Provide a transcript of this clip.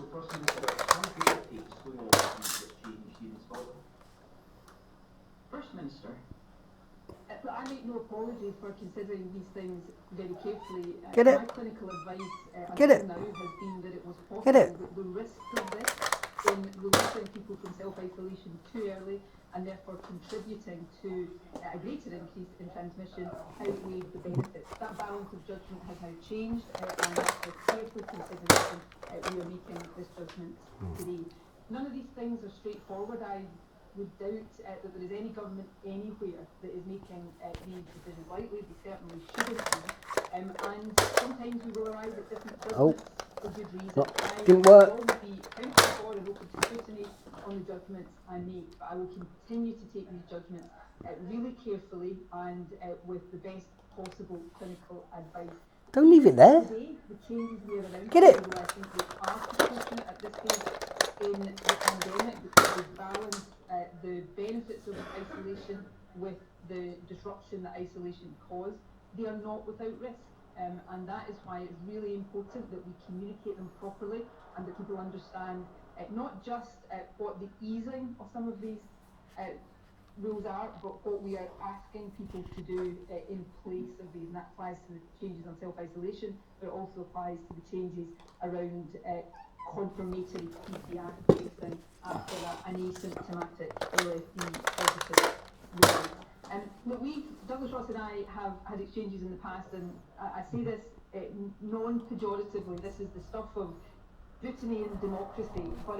So First Minister, how do you take going on this change here in Scotland? First Minister, but I make no apology for considering these things very carefully. Get it? My clinical advice Get until it? now has been that it was possible Get it? that the risks of this in releasing people from self-isolation too early and therefore contributing to a greater increase in transmission outweighed the benefits. That balance of judgment has now changed, and after careful consideration we are making this judgment today. None of these things are straightforward. I would doubt that there is any government anywhere that is making these decisions lightly. They certainly shouldn't be. And sometimes we will arrive at different judgments for good reason. Didn't I work. will always be accountable for and open to scrutiny on the judgments I make, but I will continue to take these judgments really carefully and with the best possible clinical advice. Don't leave it there. Today, the changes we are announcing, Get it? although I think they are proportionate at this stage in the pandemic, because they balance the benefits of isolation with the disruption that isolation caused. They are not without risk, and that is why it's really important that we communicate them properly and that people understand not just what the easing of some of these rules are, but what we are asking people to do in place of these. And that applies to the changes on self-isolation, but it also applies to the changes around confirmatory PCR testing after an asymptomatic LFD positive result. Look, Douglas Ross and I have had exchanges in the past, and I say this non-pejoratively. This is the stuff of Brittany and democracy, but